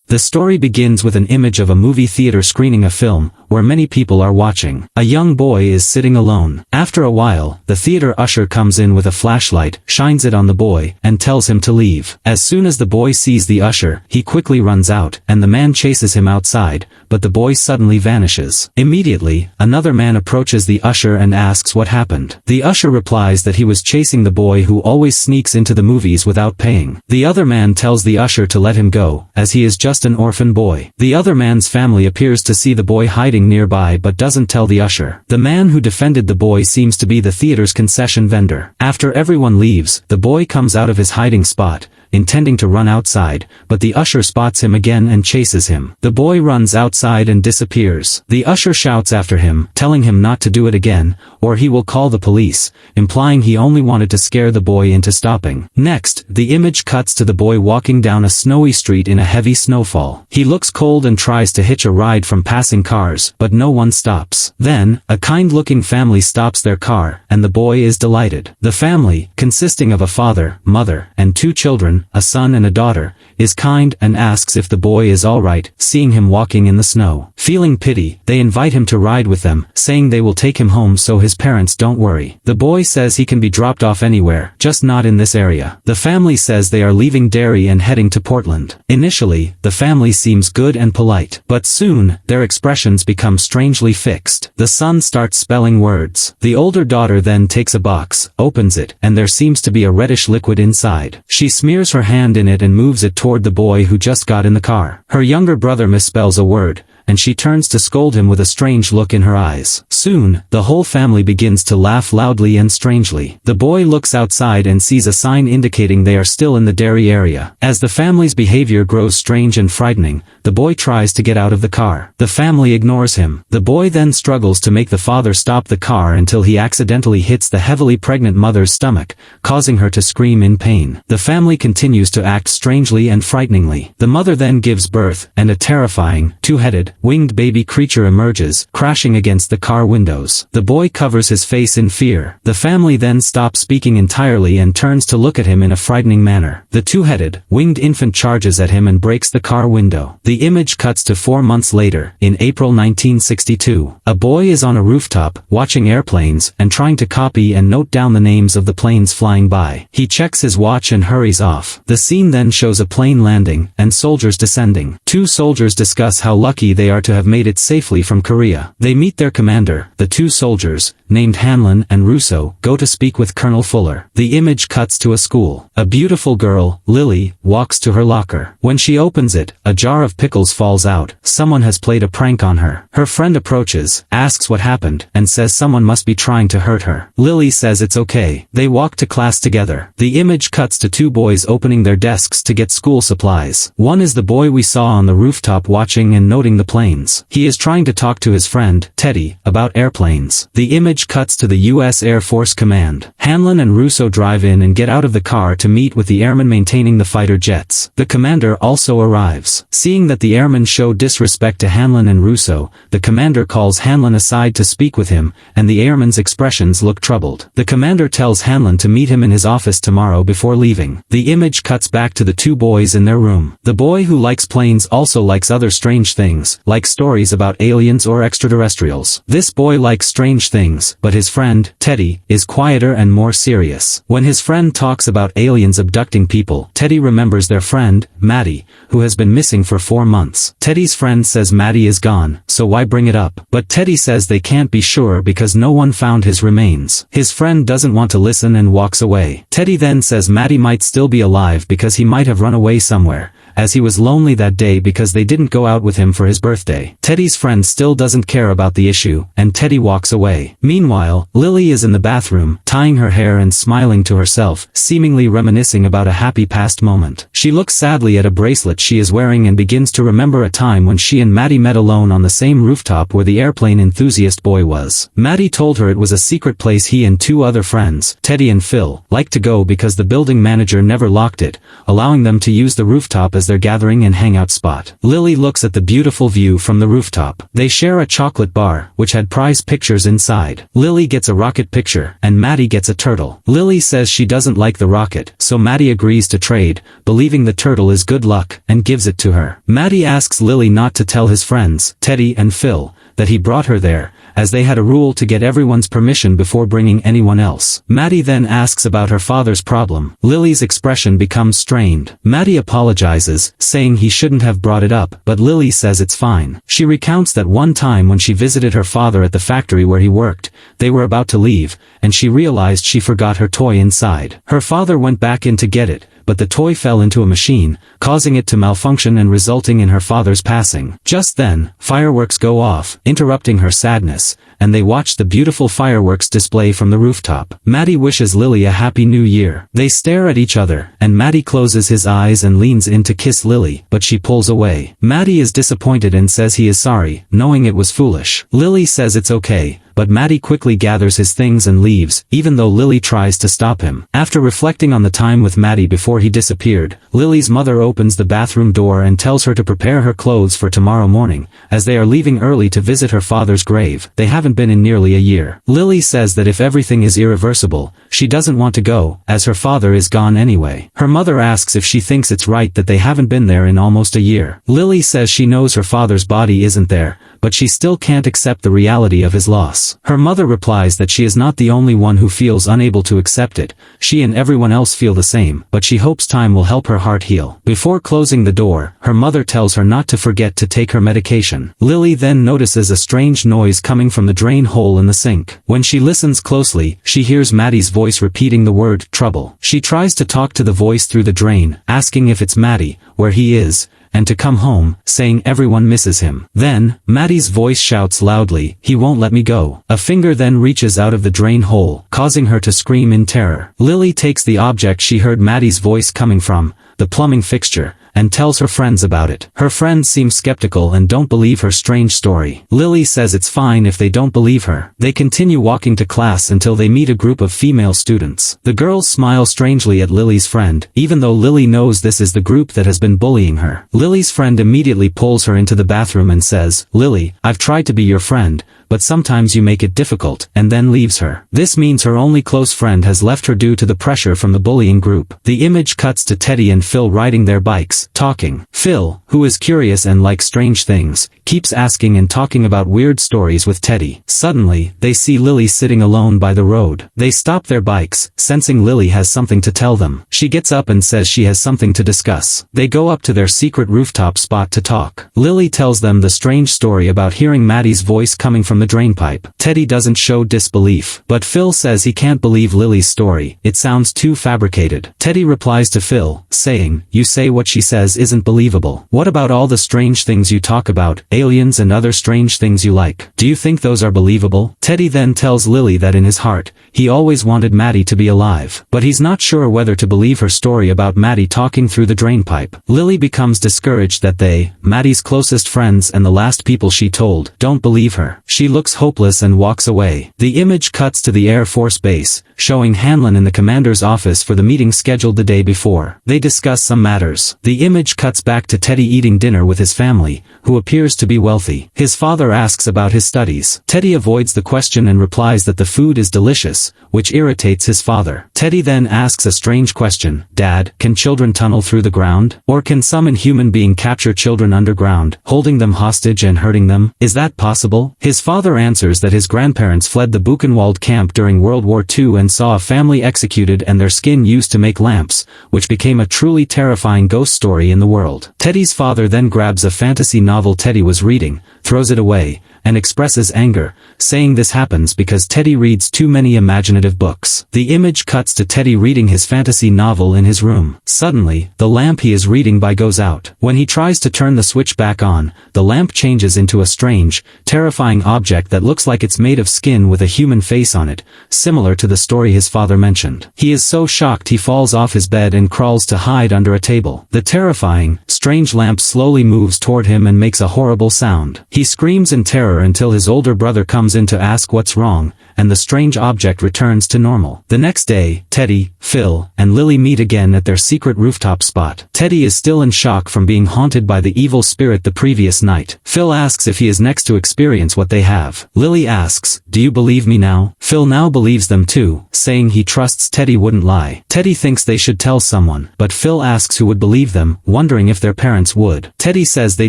The story begins with an image of a movie theater screening a film, where many people are watching. A young boy is sitting alone. After a while, the theater usher comes in with a flashlight, shines it on the boy, and tells him to leave. As soon as the boy sees the usher, he quickly runs out, and the man chases him outside, but the boy suddenly vanishes. Immediately, another man approaches the usher and asks what happened. The usher replies that he was chasing the boy who always sneaks into the movies without paying. The other man tells the usher to let him go, as he is just an orphan boy. The other man's family appears to see the boy hiding nearby but doesn't tell the usher. The man who defended the boy seems to be the theater's concession vendor. After everyone leaves, the boy comes out of his hiding spot, intending to run outside, but the usher spots him again and chases him. The boy runs outside and disappears. The usher shouts after him, telling him not to do it again, or he will call the police, implying he only wanted to scare the boy into stopping. Next, the image cuts to the boy walking down a snowy street in a heavy snowfall. He looks cold and tries to hitch a ride from passing cars, but no one stops. Then, a kind-looking family stops their car, and the boy is delighted. The family, consisting of a father, mother, and 2 children, a son and a daughter, is kind and asks if the boy is alright, seeing him walking in the snow. Feeling pity, they invite him to ride with them, saying they will take him home so his parents don't worry. The boy says he can be dropped off anywhere, just not in this area. The family says they are leaving Derry and heading to Portland. Initially, the family seems good and polite, but soon, their expressions become strangely fixed. The son starts spelling words. The older daughter then takes a box, opens it, and there seems to be a reddish liquid inside. She smears her hand in it and moves it toward the boy who just got in the car. Her younger brother misspells a word, and she turns to scold him with a strange look in her eyes. Soon, the whole family begins to laugh loudly and strangely. The boy looks outside and sees a sign indicating they are still in the Derry area. As the family's behavior grows strange and frightening, the boy tries to get out of the car. The family ignores him. The boy then struggles to make the father stop the car until he accidentally hits the heavily pregnant mother's stomach, causing her to scream in pain. The family continues to act strangely and frighteningly. The mother then gives birth, and a terrifying, 2-headed, winged baby creature emerges, crashing against the car windows. The boy covers his face in fear. The family then stops speaking entirely and turns to look at him in a frightening manner. The 2-headed, winged infant charges at him and breaks the car window. The image cuts to 4 months later, in April 1962. A boy is on a rooftop, watching airplanes, and trying to copy and note down the names of the planes flying by. He checks his watch and hurries off. The scene then shows a plane landing, and soldiers descending. 2 soldiers discuss how lucky they are to have made it safely from Korea. They meet their commander. The 2 soldiers, named Hanlon and Russo, go to speak with Colonel Fuller. The image cuts to a school. A beautiful girl, Lily, walks to her locker. When she opens it, a jar of pickles falls out. Someone has played a prank on her. Her friend approaches, asks what happened, and says someone must be trying to hurt her. Lily says it's okay. They walk to class together. The image cuts to 2 boys opening their desks to get school supplies. One is the boy we saw on the rooftop watching and noting the planes. He is trying to talk to his friend, Teddy, about airplanes. The image cuts to the U.S. Air Force Command. Hanlon and Russo drive in and get out of the car to meet with the airmen maintaining the fighter jets. The commander also arrives. Seeing that the airmen show disrespect to Hanlon and Russo, the commander calls Hanlon aside to speak with him, and the airmen's expressions look troubled. The commander tells Hanlon to meet him in his office tomorrow before leaving. The image cuts back to the 2 boys in their room. The boy who likes planes also likes other strange things, like stories about aliens or extraterrestrials. This boy likes strange things, but his friend, Teddy, is quieter and more serious. When his friend talks about aliens abducting people, Teddy remembers their friend, Maddie, who has been missing for 4 months. Teddy's friend says Maddie is gone, so why bring it up? But Teddy says they can't be sure because no one found his remains. His friend doesn't want to listen and walks away. Teddy then says Maddie might still be alive because he might have run away somewhere, as he was lonely that day because they didn't go out with him for his birthday. Teddy's friend still doesn't care about the issue, and Teddy walks away. Meanwhile, Lily is in the bathroom, tying her hair and smiling to herself, seemingly reminiscing about a happy past moment. She looks sadly at a bracelet she is wearing and begins to remember a time when she and Maddie met alone on the same rooftop where the airplane enthusiast boy was. Maddie told her it was a secret place he and 2 other friends, Teddy and Phil, liked to go because the building manager never locked it, allowing them to use the rooftop as as their gathering and hangout spot. Lily looks at the beautiful view from the rooftop. They share a chocolate bar, which had prize pictures inside. Lily gets a rocket picture, and Maddie gets a turtle. Lily says she doesn't like the rocket, so Maddie agrees to trade, believing the turtle is good luck, and gives it to her. Maddie asks Lily not to tell his friends, Teddy and Phil, that he brought her there, as they had a rule to get everyone's permission before bringing anyone else. Maddie then asks about her father's problem. Lily's expression becomes strained. Maddie apologizes, saying he shouldn't have brought it up, but Lily says it's fine. She recounts that one time when she visited her father at the factory where he worked, they were about to leave, and she realized she forgot her toy inside. Her father went back in to get it, but the toy fell into a machine, causing it to malfunction and resulting in her father's passing. Just then, fireworks go off, interrupting her sadness, and they watch the beautiful fireworks display from the rooftop. Maddie wishes Lily a happy new year. They stare at each other, and Maddie closes his eyes and leans in to kiss Lily, but she pulls away. Maddie is disappointed and says he is sorry, knowing it was foolish. Lily says it's okay, but Maddie quickly gathers his things and leaves, even though Lily tries to stop him. After reflecting on the time with Maddie before he disappeared, Lily's mother opens the bathroom door and tells her to prepare her clothes for tomorrow morning, as they are leaving early to visit her father's grave. They haven't been in nearly a year. Lily says that if everything is irreversible, she doesn't want to go, as her father is gone anyway. Her mother asks if she thinks it's right that they haven't been there in almost a year. Lily says she knows her father's body isn't there, but she still can't accept the reality of his loss. Her mother replies that she is not the only one who feels unable to accept it. She and everyone else feel the same, but she hopes time will help her heart heal. Before closing the door, her mother tells her not to forget to take her medication. Lily then notices a strange noise coming from the drain hole in the sink. When she listens closely, she hears Maddie's voice repeating the word trouble. She tries to talk to the voice through the drain, asking if it's Maddie, where he is, and to come home, saying everyone misses him. Then, Maddie's voice shouts loudly, "He won't let me go." A finger then reaches out of the drain hole, causing her to scream in terror. Lily takes the object she heard Maddie's voice coming from, the plumbing fixture, and tells her friends about it. Her friends seem skeptical and don't believe her strange story. Lily says it's fine if they don't believe her. They continue walking to class until they meet a group of female students. The girls smile strangely at Lily's friend, even though Lily knows this is the group that has been bullying her. Lily's friend immediately pulls her into the bathroom and says, "Lily, I've tried to be your friend, but sometimes you make it difficult," and then leaves her. This means her only close friend has left her due to the pressure from the bullying group. The image cuts to Teddy and Phil riding their bikes, talking. Phil, who is curious and likes strange things, keeps asking and talking about weird stories with Teddy. Suddenly, they see Lily sitting alone by the road. They stop their bikes, sensing Lily has something to tell them. She gets up and says she has something to discuss. They go up to their secret rooftop spot to talk. Lily tells them the strange story about hearing Maddie's voice coming from the drainpipe. Teddy doesn't show disbelief, but Phil says he can't believe Lily's story. It sounds too fabricated. Teddy replies to Phil, saying, "You say what she says isn't believable. What about all the strange things you talk about, aliens and other strange things you like? Do you think those are believable?" Teddy then tells Lily that in his heart, he always wanted Maddie to be alive, but he's not sure whether to believe her story about Maddie talking through the drainpipe. Lily becomes discouraged that they, Maddie's closest friends and the last people she told, don't believe her. She looks hopeless and walks away. The image cuts to the Air Force Base, showing Hanlon in the commander's office for the meeting scheduled the day before. They discuss some matters. The image cuts back to Teddy eating dinner with his family, who appears to be wealthy. His father asks about his studies. Teddy avoids the question and replies that the food is delicious, which irritates his father. Teddy then asks a strange question, "Dad, can children tunnel through the ground? Or can some inhuman being capture children underground, holding them hostage and hurting them? Is that possible?" His father answers that his grandparents fled the Buchenwald camp during World War II and saw a family executed and their skin used to make lamps, which became a truly terrifying ghost story in the world. Teddy's father then grabs a fantasy novel Teddy was reading, throws it away, and expresses anger, saying this happens because Teddy reads too many imaginative books. The image cuts to Teddy reading his fantasy novel in his room. Suddenly, the lamp he is reading by goes out. When he tries to turn the switch back on, the lamp changes into a strange, terrifying object that looks like it's made of skin with a human face on it, similar to the story his father mentioned. He is so shocked he falls off his bed and crawls to hide under a table. The terrifying, strange lamp slowly moves toward him and makes a horrible sound. He screams in terror horror until his older brother comes in to ask what's wrong, and the strange object returns to normal. The next day, Teddy, Phil, and Lily meet again at their secret rooftop spot. Teddy is still in shock from being haunted by the evil spirit the previous night. Phil asks if he is next to experience what they have. Lily asks, "Do you believe me now?" Phil now believes them too, saying he trusts Teddy wouldn't lie. Teddy thinks they should tell someone, but Phil asks who would believe them, wondering if their parents would. Teddy says they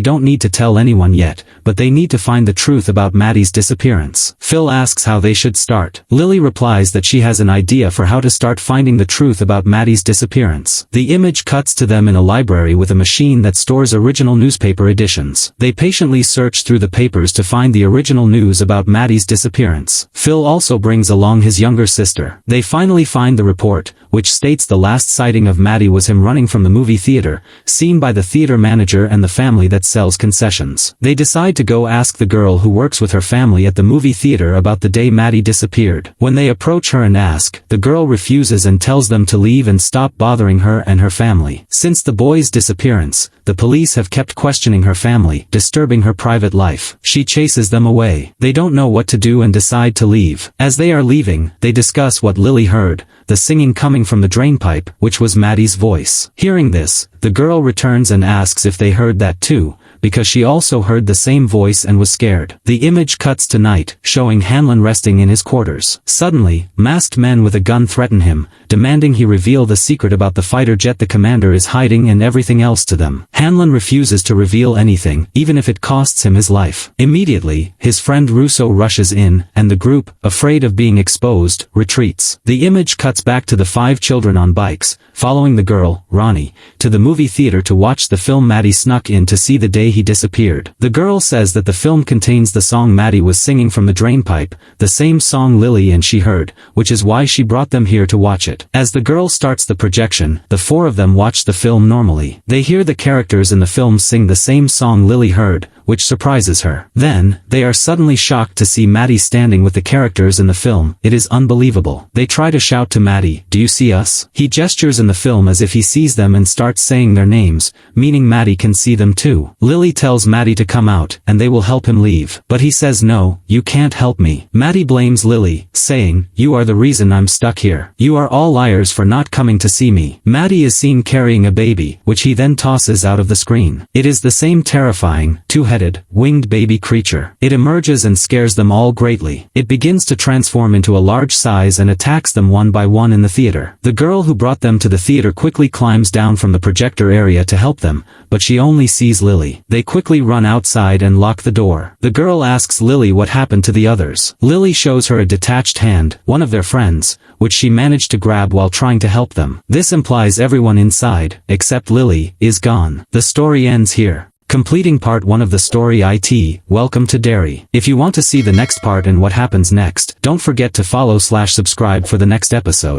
don't need to tell anyone yet, but they need to find the truth about Maddie's disappearance. Phil asks how they should start. Lily replies that she has an idea for how to start finding the truth about Maddie's disappearance. The image cuts to them in a library with a machine that stores original newspaper editions. They patiently search through the papers to find the original news about Maddie's disappearance. Phil also brings along his younger sister. They finally find the report, which states the last sighting of Maddie was him running from the movie theater, seen by the theater manager and the family that sells concessions. They decide to go ask the girl who works with her family at the movie theater about the day Maddie disappeared. When they approach her and ask, the girl refuses and tells them to leave and stop bothering her and her family. Since the boy's disappearance, the police have kept questioning her family, disturbing her private life. She chases them away. They don't know what to do and decide to leave. As they are leaving, they discuss what Lily heard, the singing coming from the drainpipe, which was Maddie's voice. Hearing this, the girl returns and asks if they heard that too, because she also heard the same voice and was scared. The image cuts to night, showing Hanlon resting in his quarters. Suddenly, masked men with a gun threaten him, demanding he reveal the secret about the fighter jet the commander is hiding and everything else to them. Hanlon refuses to reveal anything, even if it costs him his life. Immediately, his friend Russo rushes in, and the group, afraid of being exposed, retreats. The image cuts back to the 5 children on bikes, following the girl, Ronnie, to the movie theater to watch the film Maddie snuck in to see the day he disappeared. The girl says that the film contains the song Maddie was singing from the drainpipe, the same song Lily and she heard, which is why she brought them here to watch it. As the girl starts the projection, the 4 of them watch the film normally. They hear the characters in the film sing the same song Lily heard, which surprises her. Then, they are suddenly shocked to see Maddie standing with the characters in the film. It is unbelievable. They try to shout to Maddie, "Do you see us?" He gestures in the film as if he sees them and starts saying their names, meaning Maddie can see them too. Lily tells Maddie to come out, and they will help him leave. But he says no, you can't help me. Maddie blames Lily, saying, "You are the reason I'm stuck here. You are all liars for not coming to see me." Maddie is seen carrying a baby, which he then tosses out of the screen. It is the same terrifying, two-headed, winged baby creature. It emerges and scares them all greatly. It begins to transform into a large size and attacks them one by one in the theater. The girl who brought them to the theater quickly climbs down from the projector area to help them, but she only sees Lily. They quickly run outside and lock the door. The girl asks Lily what happened to the others. Lily shows her a detached hand, one of their friends, which she managed to grab while trying to help them. This implies everyone inside, except Lily, is gone. The story ends here. Completing part 1 of the story IT, welcome to Derry. If you want to see the next part and what happens next, don't forget to follow/subscribe for the next episode.